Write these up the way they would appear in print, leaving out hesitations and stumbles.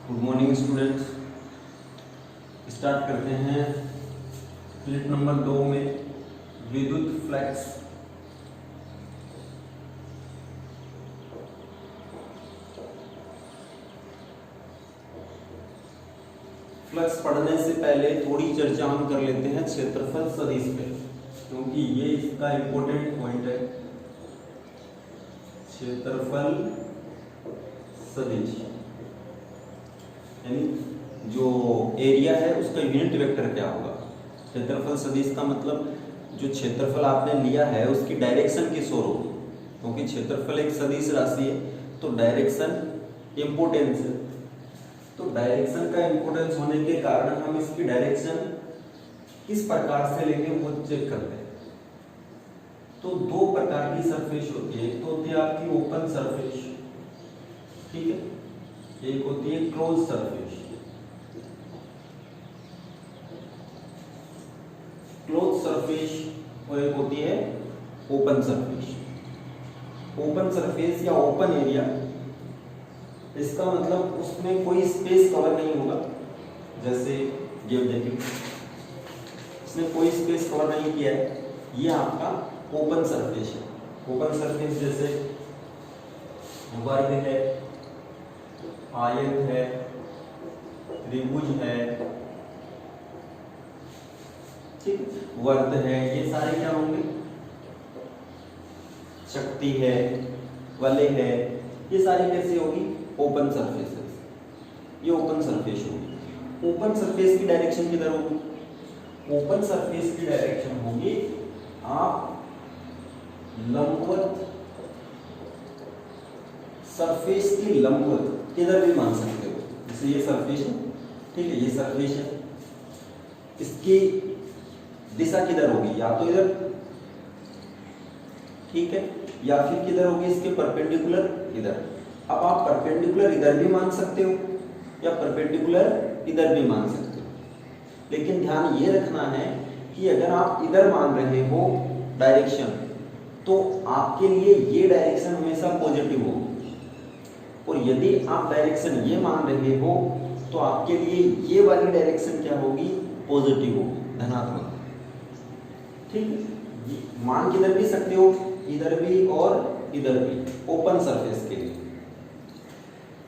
Good morning students. Start करते हैं unit number 2 में विद्युत फ्लक्स। फ्लक्स पढ़ने से पहले थोड़ी चर्चा हम कर लेते हैं क्षेत्रफल सदिश पे, क्योंकि ये इसका इंपॉर्टेंट पॉइंट है। क्षेत्रफल सदिश यानी जो एरिया है उसका यूनिट वेक्टर क्या होगा। क्षेत्रफल सदिश का मतलब जो क्षेत्रफल आपने लिया है उसकी डायरेक्शन किस ओर होगी, क्योंकि क्षेत्रफल एक सदिश राशि है तो डायरेक्शन इंपोर्टेंस है। तो डायरेक्शन का इंपोर्टेंस होने के कारण हम इसकी डायरेक्शन किस प्रकार से लेंगे वो चेक करते हैं। तो दो प्रकार की सरफेस होती है। एक तो होती है आपकी ओपन सरफेस, ठीक है, एक होती है क्लोज सरफेस। क्लोज सरफेस और एक होती है ओपन सरफेस। ओपन सरफेस या ओपन एरिया, इसका मतलब उसमें कोई स्पेस कवर नहीं होगा। जैसे ये देखिए, इसमें कोई स्पेस कवर नहीं किया है, ये आपका ओपन सरफेस है। ओपन सरफेस जैसे वर्ग है, आयत है, त्रिभुज है, ठीक, वर्त है, ये सारे क्या होंगे, शक्ति है, वलय है, ये सारी कैसी होगी, ओपन सरफेसेस। ये ओपन सरफेस होगी। ओपन सरफेस की डायरेक्शन किधर होगी, ओपन सरफेस की डायरेक्शन होगी आप लंबवत सरफेस की लंबवत किधर भी मान सकते हो। जैसे ये सरफेस है, ठीक है, ये सरफेस है, इसकी दिशा किधर होगी, या तो इधर, ठीक है, या फिर किधर होगी, इसके परपेंडिकुलर इधर। अब आप परपेंडिकुलर इधर भी मान सकते हो या परपेंडिकुलर इधर भी मान सकते हो, लेकिन ध्यान ये रखना है कि अगर आप इधर मान रहे हो डायरेक्शन तो आपके लिए ये डायरेक्शन हमेशा पॉजिटिव होगी, और यदि आप डायरेक्शन ये मान रहे हो तो आपके लिए ये वाली डायरेक्शन क्या होगी, पॉजिटिव होगी, धनात्मक, ठीक है। मान किधर भी सकते हो, इधर भी और इधर भी, ओपन सरफेस के लिए।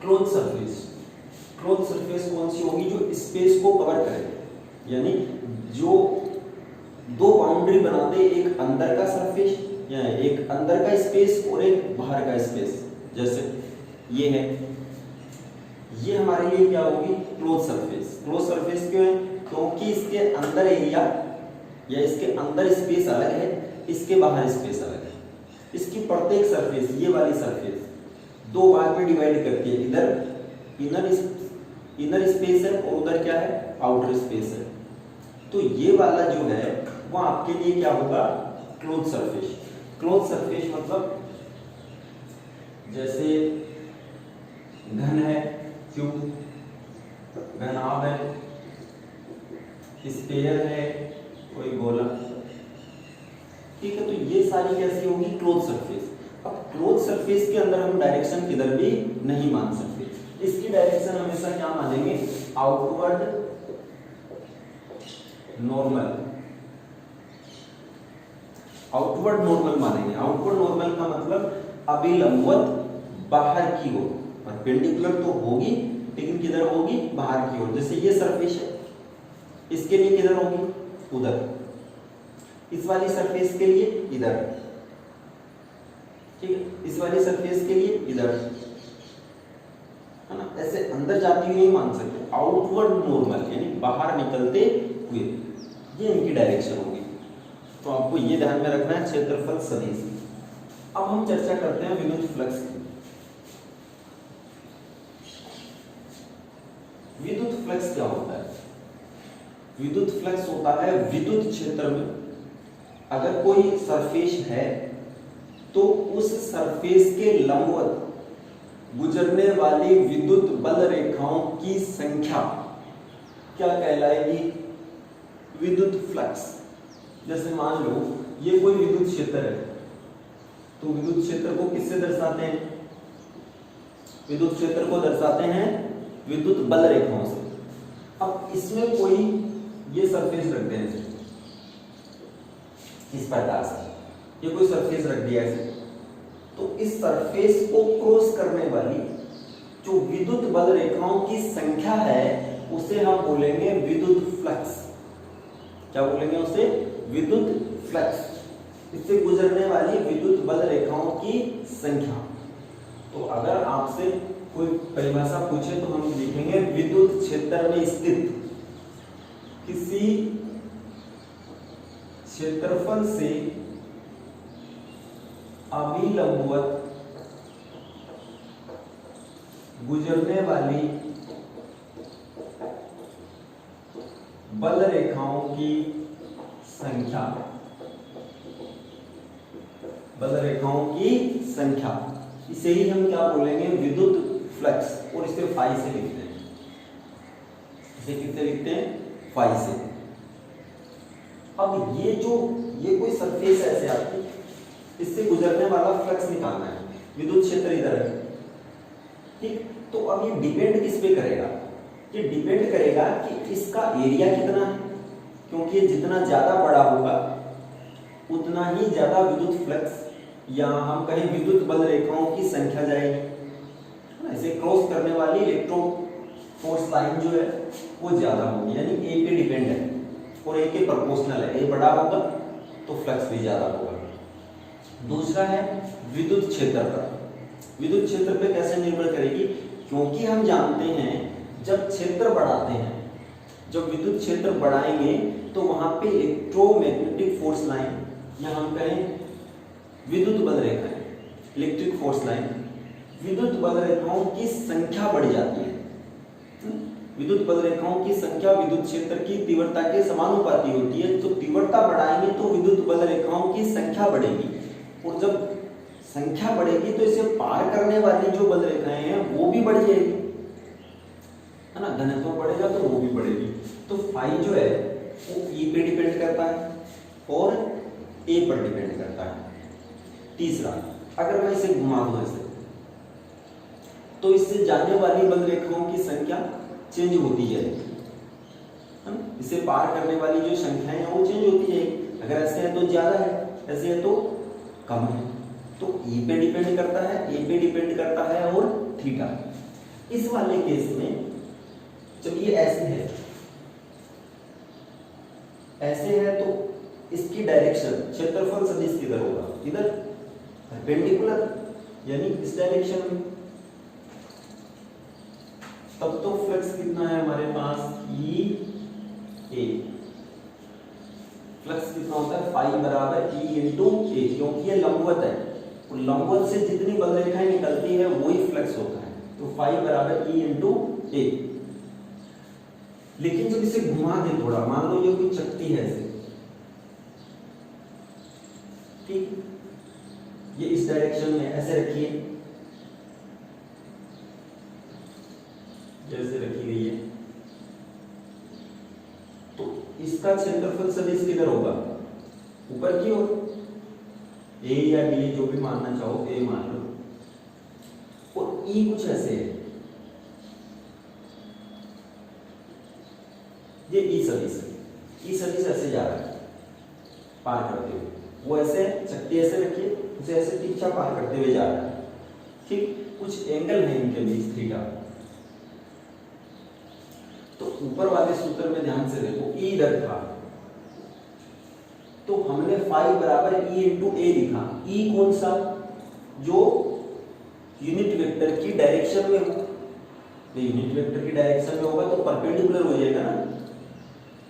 क्लोज सरफेस, क्लोज सरफेस कौन सी होगी, जो स्पेस को कवर करे, यानी जो दो बाउंड्री बना दे, एक अंदर का सरफेस या एक अंदर का स्पेस और एक बाहर का स्पेस। जैसे ये है, ये हमारे लिए क्या होगी, क्लोज सरफेस। क्लोज सरफेस क्यों है, क्योंकि इसके अंदर एरिया या इसके अंदर स्पेस अलग है, इसके बाहर स्पेस अलग है। इसकी प्रत्येक सरफेस, ये वाली सरफेस दो भाग में डिवाइड करती है, इधर इनर स्पेस है और उधर क्या है, आउटर स्पेस है। तो ये वाला जो है वो आपके लिए क्या होगा, क्लोज सरफेस। क्लोज सरफेस मतलब जैसे घन है, क्यूब, घनाभ है, स्फीयर है, कोई गोला, ठीक है। तो ये सारी कैसी होगी, क्लोज सरफेस। अब क्लोज सरफेस के अंदर हम डायरेक्शन किधर भी नहीं मान सकते, इसकी डायरेक्शन हमेशा क्या मानेंगे, आउटवर्ड नॉर्मल, आउटवर्ड नॉर्मल मानेंगे। आउटवर्ड नॉर्मल का मतलब अभिलंबवत बाहर की ओर, परपेंडिकुलर तो होगी लेकिन किधर होगी, बाहर की ओर। जैसे ये सरफेस है, इसके लिए किधर होगी, उधर, इस वाली सरफेस के लिए इधर, ठीक है, इस वाली सरफेस के लिए इधर, है ना। ऐसे अंदर जाती हुई नहीं मान सकते, आउटवर्ड नॉर्मल यानी बाहर निकलते हुए, ये इनकी डायरेक्शन होगी। तो आपको ये ध्यान में रखना है, क्षेत्रफल सदिश। अब हम चर्चा करते हैं विद्युत फ्लक्स की। विद्युत फ्लक्स क्या होता है, विद्युत फ्लक्स होता है विद्युत क्षेत्र में अगर कोई सरफेस है तो उस सरफेस के लंबवत गुजरने वाली विद्युत बल रेखाओं की संख्या क्या कहलाएगी, विद्युत फ्लक्स। जैसे मान लो ये कोई विद्युत क्षेत्र है, तो विद्युत क्षेत्र को किससे दर्शाते हैं, विद्युत क्षेत्र को दर्शाते हैं विद्युत बल रेखाओं से। अब इसमें कोई ये सरफेस रख दें ऐसे, इस प्रकार से, ये कोई सरफेस रख दिया ऐसे, तो इस सरफेस को क्रॉस करने वाली जो विद्युत बल रेखाओं की संख्या है उसे हम बोलेंगे विद्युत फ्लक्स। क्या बोलेंगे उसे? विद्युत फ्लक्स। इससे गुजरने वाली विद्युत बल रेखाओं की संख्या। तो अगर आपसे कोई परिभाषा पूछे तो हम लिखेंगे विद्युत क्षेत्र में स्थित किसी क्षेत्रफल से अभिलंबवत गुजरने वाली बल रेखाओं की संख्या, बल रेखाओं की संख्या, इसे ही हम क्या बोलेंगे? विद्युत फ्लक्स। और इसे फाई से लिखते हैं। इसे किससे लिखते हैं? फाई से। अब ये कोई सरफेस ऐसे आती, इससे गुजरने वाला फ्लक्स निकालना है, विद्युत क्षेत्र इधर है, ठीक। तो अब ये डिपेंड किस पे करेगा? ये डिपेंड करेगा कि इसका एरिया कितना है, क्योंकि जितना ज्यादा बड़ा होगा उतना ही ज्यादा विद्युत फ्लक्स या हम कहें विद्युत बल रेखाओं की संख्या जाएगी। इसे क्रॉस करने वाली इलेक्ट्रो फोर्स लाइन जो है वो ज्यादा होगी, यानी ए पे डिपेंड है और ए के प्रोपोर्शनल है। ए बड़ा होगा तो फ्लक्स भी ज्यादा होगा। दूसरा है विद्युत क्षेत्र पर। विद्युत क्षेत्र पे कैसे निर्भर करेगी? क्योंकि हम जानते हैं जब क्षेत्र बढ़ाते हैं, जब विद्युत क्षेत्र बढ़ाएंगे तो वहां पे इलेक्ट्रोमैग्नेटिक फोर्स लाइन या हम कहें विद्युत बल रेखाएं, इलेक्ट्रिक फोर्स लाइन, विद्युत बल रेखाओं की संख्या बढ़ जाती है। विद्युत बल रेखाओं की संख्या विद्युत क्षेत्र की तीव्रता के समानुपाती होती है। तो तीव्रता बढ़ाएंगे तो विद्युत बल रेखाओं की संख्या बढ़ेगी, और जब संख्या बढ़ेगी तो इसे पार करने वाली जो बल रेखाएं हैं वो भी बढ़ जाएगी, है ना। घनत्व बढ़ेगा तो वो भी बढ़ेगी। तो फाई जो है वो ई पे डिपेंड करता है और ए पर डिपेंड करता है। तीसरा, अगर मैं इसे घुमा दूं ऐसे, तो इससे जाने वाली बल रेखाओं की संख्या चेंज होती जाएगी, इसे पार करने वाली जो संख्याएं हैं वो चेंज होती जाएगी। अगर ऐसे है तो ज्यादा है, ऐसे है तो कम है। तो ई पे डिपेंड करता है, ए पे डिपेंड करता है और थीटा। इस वाले केस में जब ये ऐसे है तो इसकी डायरेक्शन क्षेत्रफल सदिश किधर होगा? इधर परपेंडिकुलर, यानी इस डायरेक्शन में। तब तो फ्लक्स कितना है हमारे पास? ई ए। फ्लक्स कितना होता है? फाई बराबर ई इंटू ए, क्योंकि ये लंबवत है और लंबवत से जितनी बल रेखाएं निकलती है वही फ्लक्स होता है। तो फाई बराबर ई इंटू ए। लेकिन जब इसे घुमा दे थोड़ा, मान लो ये कोई चकती है ऐसे, ठीक, ये इस डायरेक्शन में ऐसे रखिए, जैसे रखी गई है, तो इसका क्षेत्रफल सदिश किधर होगा? ऊपर की ओर। ए या बी जो भी मानना चाहो, ए मान लो। और ई कुछ ऐसे है, ये ई सदिश है। ई सदिश ऐसे जा रहा है पार करते हुए, वो ऐसे चक्की ऐसे रखिए, उसे ऐसे तिरछा पार करते हुए जा रहा है, ठीक। कुछ एंगल है इनके बीच, थीटा। तो ऊपर वाले सूत्र में ध्यान से देखो, ई इधर था तो हमने फाई बराबर ई इंटू ए लिखा। ई कौन सा? जो यूनिट वेक्टर की डायरेक्शन में हो। यूनिट वेक्टर की डायरेक्शन में होगा तो परपेंडिकुलर हो जाएगा ना,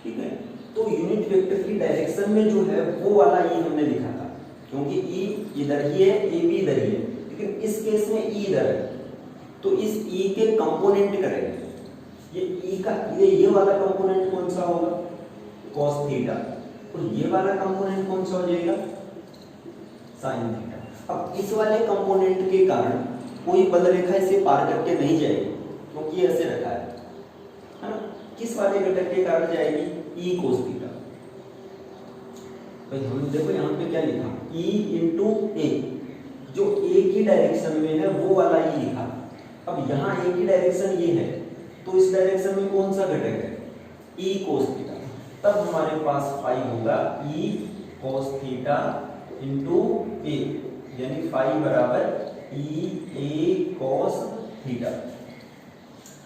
ठीक है। तो यूनिट वेक्टर की डायरेक्शन में जो है वो वाला ई हमने लिखा था, क्योंकि ई इधर ही है, ए भी इधर ही है, लेकिन इस केस में ई इधर है। तो इस ई के कंपोनेंट करेंगे। ये ई का ये वाला कंपोनेंट कौन सा होगा? cos theta. और ये वाला कंपोनेंट कौन सा हो जाएगा? sin theta. अब इस वाले कंपोनेंट के कारण कोई बल रेखा इसे पार करके नहीं जाएगी, क्योंकि ऐसे रखा है ना। किस वाले घटक के कारण जाएगी? e cos theta. भाई हम देखो यहाँ पे क्या लिखा, e इंटू ए, जो a की डायरेक्शन में है वो वाला e लिखा। अब यहाँ a की डायरेक्शन ये है तो इस डायरेक्शन में कौन सा घटक है, e cos थीटा, तब हमारे पास फाई होगा e cos theta into a, यानी फाई बराबर e a cos थीटा।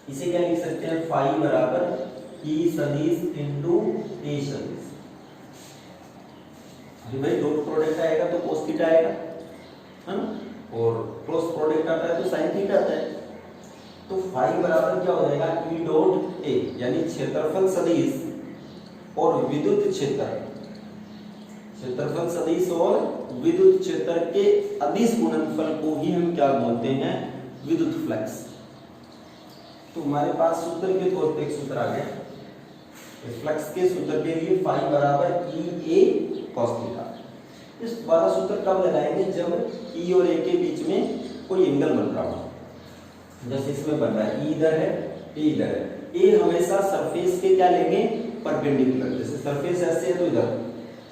इसे क्या लिख सकते हैं, फाई बराबर e सदिश इंटू a सदिश। भाई डॉट प्रोडक्ट आएगा तो cos थीटा आएगा, है ना, और क्रॉस प्रोडक्ट आता है तो sin थीटा आता है। तो फाई बराबर क्या हो जाएगा, e डॉट a, यानी क्षेत्रफल सदिश और विद्युत क्षेत्र, क्षेत्रफल सदिश और विद्युत क्षेत्र के अदिश गुणनफल को ही हम क्या बोलते हैं, विद्युत फ्लक्स। तो हमारे पास सूत्र के तौर पे एक सूत्र आ गया, फ्लक्स के सूत्र के लिए फाई बराबर e a cos थीटा। इस वाला सूत्र कब लगाएंगे, जब e और a के बीच में कोई एंगल बन रहा हो, जैसे इसमें बन रहा है, e इधर है, a इधर है। a हमेशा सरफेस के क्या लेंगे, परपेंडिकुलर, जैसे सरफेस ऐसे है तो इधर,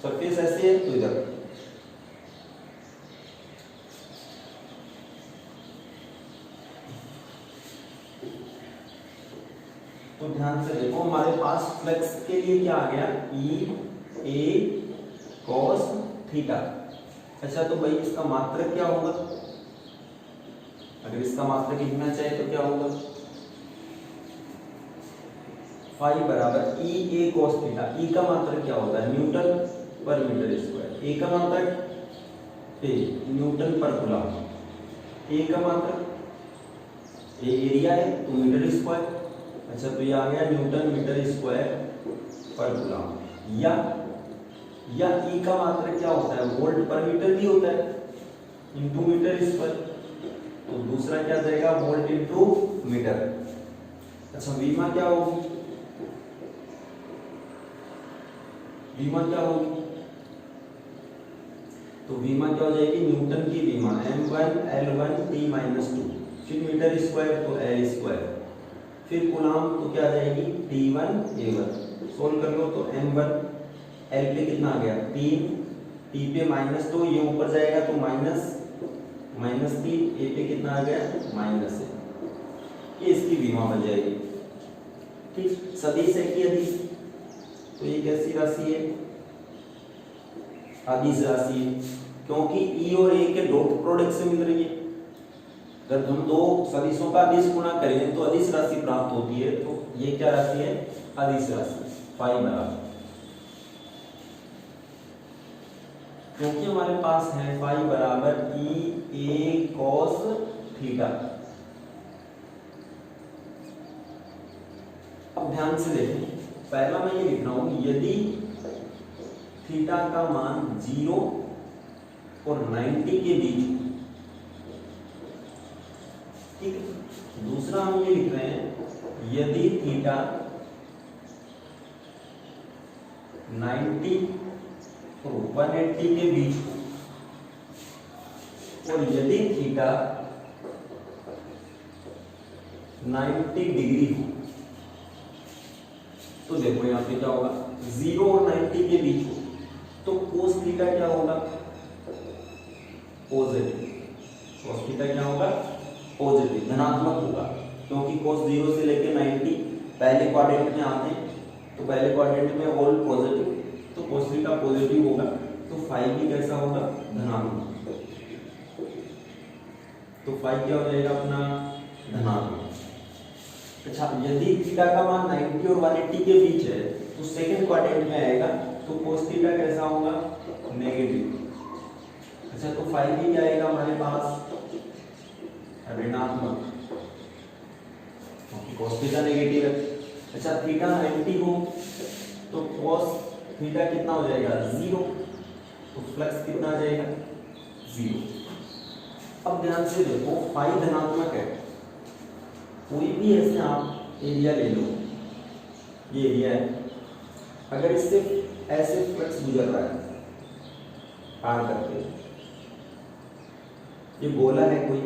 सरफेस ऐसे है तो इधर। तो ध्यान से देखो, हमारे पास फ्लक्स के लिए क्या आ गया, e a cos थीटा। अच्छा, तो भाई इसका मात्रक क्या होगा, अगर इसका मात्रक लिखना चाहे तो क्या होगा, फाई बराबर e a cos theta. e का मात्रक क्या होता है, न्यूटन पर मीटर स्क्वायर, a का मात्रक a न्यूटन पर कूलम, a का मात्रक a एरिया है तो मीटर स्क्वायर। अच्छा, तो ये आ गया न्यूटन मीटर स्क्वायर पर कूलम। या e का मात्रक क्या होता है, वोल्ट पर मीटर भी होता है, इंटू मीटर स्क्वायर, तो दूसरा क्या जाएगा, वोल्ट इंटू मीटर। अच्छा, विमा क्या होगी, विमा क्या होगी, तो विमा क्या हो जाएगी, न्यूटन की विमा m1 l1 t - 2, फिर मीटर स्क्वायर तो l स्क्वायर, फिर कूलम तो क्या आ जाएगी, t1 a1। सोल्व कर लो तो m1 l पे कितना आ गया 3, t पे -2, ये ऊपर जाएगा तो -3, a पे कितना आ गया -1, ये इसकी विमा बन जाएगी। ठीक, सदिश है कि अदिश, तो ये कैसी राशि है, अदिश राशि है, क्योंकि e और a के डॉट प्रोडक्ट से मिल रही है। जब हम दो सदिशों का अदिश गुणा करें तो अदिश राशि प्राप्त होती है, तो ये क्या राशि है, अदिश राशि, फाई बराबर, क्योंकि हमारे पास है फाई बराबर e a cos थीटा। अब ध्यान से देखें, पहला मैं ये लिख रहा हूं, यदि थीटा का मान 0 और 90 के बीच, ठीक है। दूसरा हम ये लिख रहे हैं, यदि थीटा 90 और 180 के बीच हो, और यदि थीटा 90 डिग्री हो, तो देखो यहां पे क्या होगा, 0 और 90 के बीच हो तो cos थीटा क्या होगा, पॉजिटिव, cos थीटा क्या होगा, पॉजिटिव, धनात्मक होगा, क्योंकि cos 0 से लेकर 90 पहले क्वाड्रेंट में आते हैं, तो पहले क्वाड्रेंट में ऑल पॉजिटिव, तो cos थीटा पॉजिटिव होगा, तो फाई भी कैसा होगा, धनात्मक, तो फाई क्या हो जाएगा अपना, धनात्मक। अच्छा, यदि थीटा का मान 90 और 180 के बीच है तो सेकंड क्वाड्रेंट में आएगा, तो cos थीटा कैसा होगा, नेगेटिव। अच्छा, तो फाई भी क्या आएगा हमारे पास, ऋणात्मक, क्योंकि cos थीटा नेगेटिव है। अच्छा, थीटा 90 हो तो cos थीटा कितना हो जाएगा, 0, तो फ्लक्स कितना आ जाएगा, 0। अब ध्यान से देखो, फाई धनात्मक है, कोई भी ऐसे आप एरिया ले लो, ये एरिया है, अगर इससे ऐसे फ्लक्स गुजर रहा है पार करके, ये गोला है कोई,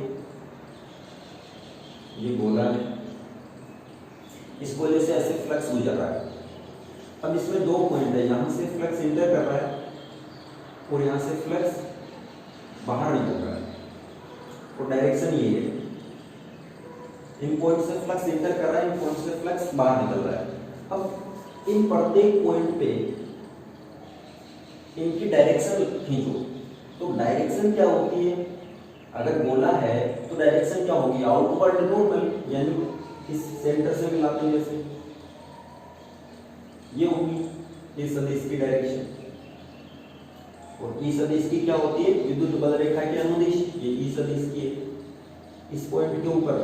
ये गोला है, इस गोले से ऐसे फ्लक्स गुजर रहा है। अब इसमें दो पॉइंट है, यहां से फ्लक्स इंटर कर रहा है और यहां से फ्लक्स बाहर निकल रहा है, और डायरेक्शन ये है। इन पॉइंट से फ्लक्स एंटर कर रहा है, इन पॉइंट से फ्लक्स बाहर निकल रहा है। अब इन प्रत्येक पॉइंट पे इनकी डायरेक्शन खींचो, तो डायरेक्शन क्या होती है, अगर गोला है तो डायरेक्शन क्या होगी, आउटवर्ड नॉर्मल, यानी इस सेंटर से मिलाते हैं जैसे ये होगी इस सदिश की डायरेक्शन। और ई सदिश की क्या होती है, विद्युत बल रेखा के अनुदिश, ये ई सदिश की है। इस पॉइंट के ऊपर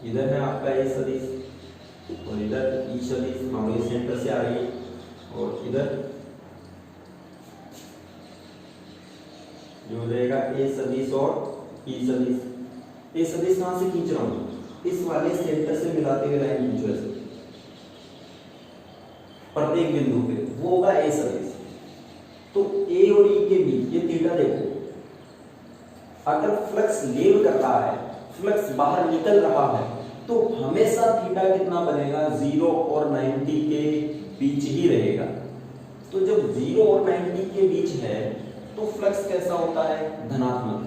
इधर है आपका ए सदिश और इधर ई सदिश, मान लो इस सेंटर से आ रही है, और इधर जो रहेगा ए सदिश और ई सदिश। ए सदिश कहां से खींच रहा हूं, इस वाले सेंटर से मिलाते हुए लाइन खींचो ऐसे प्रत्येक बिंदु पे, वो होगा ए सदिश। तो ए और ई के बीच ये थीटा देखो, अगर फ्लक्स लीव कर रहा है, फ्लक्स बाहर निकल रहा है, तो हमेशा थीटा कितना बनेगा, 0 और 90 के बीच ही रहेगा। तो जब 0 और 90 के बीच है तो फ्लक्स कैसा होता है, धनात्मक,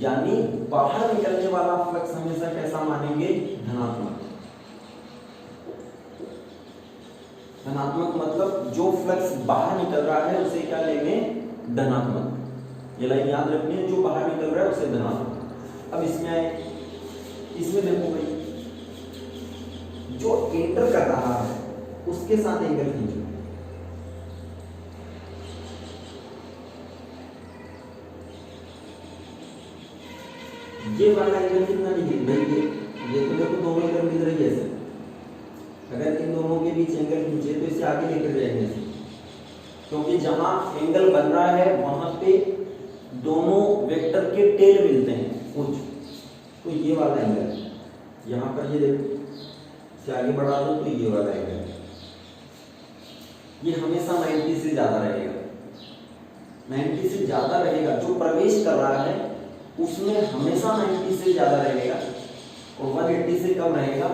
यानी बाहर निकलने वाला फ्लक्स हमेशा कैसा मानेंगे, धनात्मक। धनात्मक मतलब जो फ्लक्स बाहर निकल रहा है उसे क्या लेंगे, धनात्मक। ये लाइन याद रखनी है, जो बाहर निकल रहा है उसे धनात्मक। अब इसमें आए, इसमें देखो भाई, जो एंटर कर रहा है उसके साथ एंगल खींचो, ये वाला एंगल कितना डिग्री भाई, ये तो देखो दोनों एंगल मिल रही है ऐसे। अगर इन दोनों के बीच एंगल खींचे तो इसे आगे लेकर जाएंगे, क्योंकि जहां एंगल बन रहा है वहां पे दोनों वेक्टर के टेल मिलते हैं कुछ, तो ये वाला एंगल यहाँ पर ये देखो, इसे आगे बढ़ा दो तो ये वाला एंगल, ये हमेशा 90 से ज्यादा रहेगा। 90 से ज्यादा रहेगा, जो प्रवेश कर रहा है उसमें हमेशा 90 से ज्यादा रहेगा, और 180 से कम रहेगा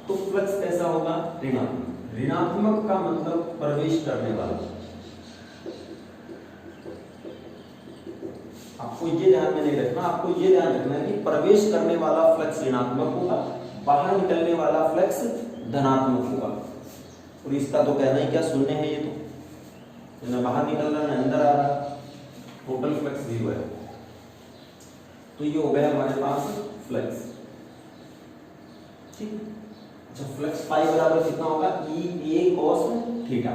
तो फ्लक्स कैसा होगा, ऋणात्मक। ऋणात्मक का मतलब प्रवेश करने वाला। आपको ये ध्यान में नहीं रखना, आपको ये ध्यान रखना है कि प्रवेश करने वाला फ्लक्स ऋणात्मक होगा, बाहर निकलने वाला फ्लक्स धनात्मक होगा। और इसका तो कहना ही क्या, शून्य है ये तो, ना बाहर निकल रहा है ना अंदर आ रहा, टोटल फ्लक्स 0 है। तो ये हो गया हमारे पास फ्लक्स, ठीक। अच्छा, फ्लक्स पाई बराबर कितना होगा, ई ए कॉस थीटा।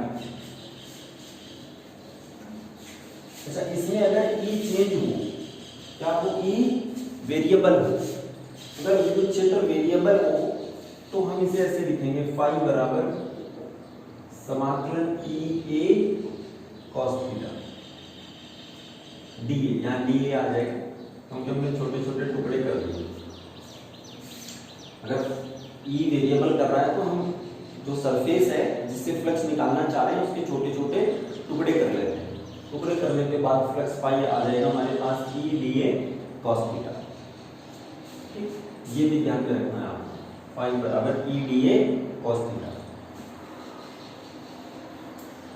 अच्छा, इसमें अगर ई चेंज हो, क्या हो, ई वेरिएबल हो, अगर विद्युत क्षेत्र वेरिएबल हो तो हम इसे ऐसे लिखेंगे, फाई बराबर समाकलन ई ए कॉस थीटा डी ए, यहाँ डी ए आ जाएगा क्योंकि हमने छोटे छोटे टुकड़े कर दिए। अगर ई वेरिएबल कर रहा है तो हम जो सरफेस है जिससे फ्लक्स निकालना चाह रहे हैं उसके छोटे छोटे टुकड़े कर लेते हैं। टुकड़े करने के बाद फ्लक्स पाई आ जाएगा हमारे पास E D A cos theta, ठीक। ये भी ध्यान में रखना है आपको, पाई बराबर ई डी ए कॉस थीटा।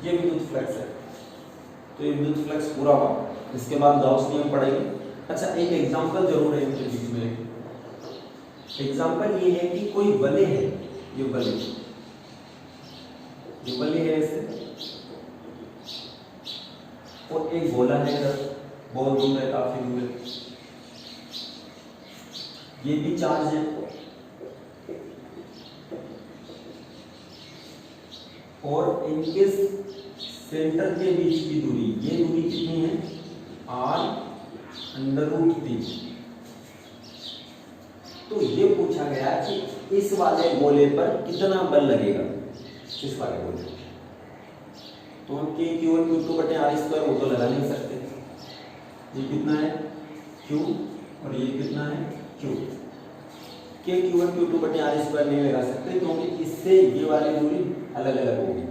ये विद्युत फ्लक्स है, तो ये विद्युत फ्लक्स पूरा हुआ। इसके बाद गाउस नियम पढ़ेंगे। अच्छा, एक एग्जांपल जरूर है इनके बीच में। एग्जांपल ये है कि कोई बले है, ये बले है ऐसे, और एक गोला है इधर, बहुत दूर है, काफी दूर है, ये भी चार्ज है, और इनके सेंटर के बीच की दूरी, ये दूरी कितनी है, r√3। तो ये पूछा गया कि इस वाले गोले पर कितना बल लगेगा, इस वाले गोले पर। तो हम k q और q2/r² वो तो लगा नहीं सकते, ये कितना है q और ये कितना है q, k q और q2/r² नहीं लगा सकते क्योंकि इससे ये वाली दूरी अलग अलग होगी।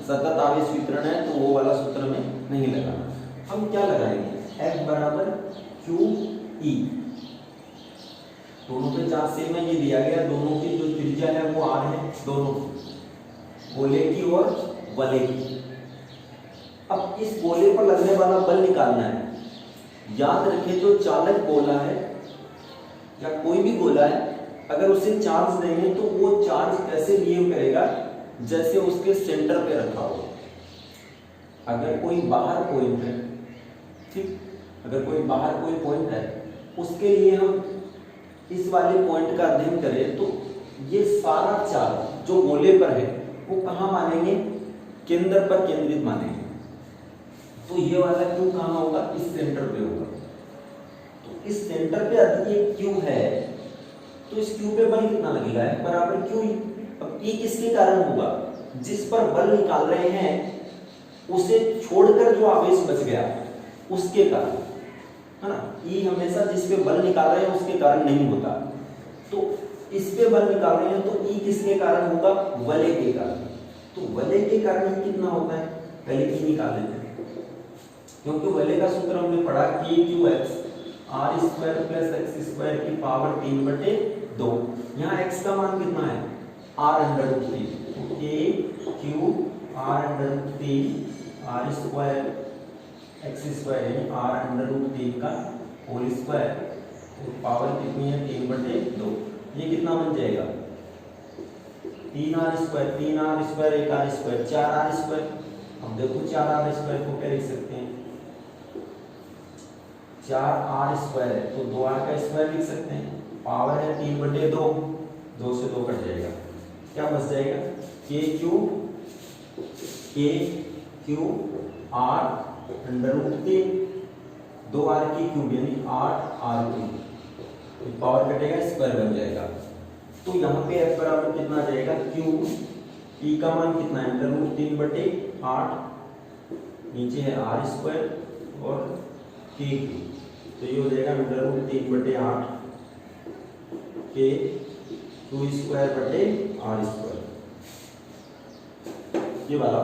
सतत आवेश वितरण है तो वो वाला सूत्र में नहीं लगाना। हम क्या लगाएंगे, F बराबर QE, दोनों पे चार्ज सेम है, ये दिया गया, दोनों की जो त्रिज्या है वो r है, दोनों गोले की और वलय की। अब इस गोले पर लगने वाला बल निकालना है। याद रखें जो चालक गोला है या कोई भी गोला है, अगर उसे चार्ज देंगे तो वो चार्ज ऐसे बिहेव करेगा जैसे उसके सेंटर पे रखा हो। अगर कोई बाहर पॉइंट है, ठीक, अगर कोई बाहर कोई पॉइंट है, उसके लिए हम इस वाले पॉइंट का अध्ययन करें तो ये सारा चार्ज जो गोले पर है वो कहाँ मानेंगे, केंद्र पर केंद्रित मानेंगे। तो ये वाला क्यू कहाँ होगा, इस सेंटर पे होगा। तो इस सेंटर पे यदि ये क्यू है तो इस क्यू पे बल कितना लगेगा, बराबर क्यू। अब ई किसके कारण होगा, जिस पर बल निकाल रहे हैं उसे छोड़कर जो आवेश बच गया उसके कारण, है ना। ई हमेशा जिस पे बल निकाल रहे हैं उसके कारण नहीं होता। तो इस पे बल निकाल रहे हैं तो ई किसके कारण होगा, वलय के कारण। तो वलय के कारण कितना होता है, पहले ई निकाल लेते हैं, क्योंकि वलय का सूत्र हमने पढ़ा के Q X R square plus X square की पावर 3/2। यहाँ एक्स का मान कितना है, आर अंडर रूट 3, के Q R under root 3 R square X square यानी आर अंडर रूट 3 का होल स्क्वायर, तो पावर कितनी है 3/2। ये कितना बन जाएगा 3r square, 3r square 1r square 4r square. अब देखो 4r स्क्वायर को क्या लिख सकते हैं, 4r स्क्वायर है तो 2r का स्क्वायर लिख सकते हैं, पावर है 3/2, 2 से 2 कट जाएगा, क्या बच जाएगा के Q R under root 3, 2r की क्यूब यानी 8r क्यूब, पावर कटेगा स्क्वायर बन जाएगा। तो यहाँ पे f बराबर कितना आ जाएगा, क्यू ई का मान कितना है अंडर रूट 3/8, नीचे है आर स्क्वायर और के क्यू, तो ये हो जाएगा अंडर रूट 3/8 के क्यू स्क्वायर बटे आर स्क्वायर, ये वाला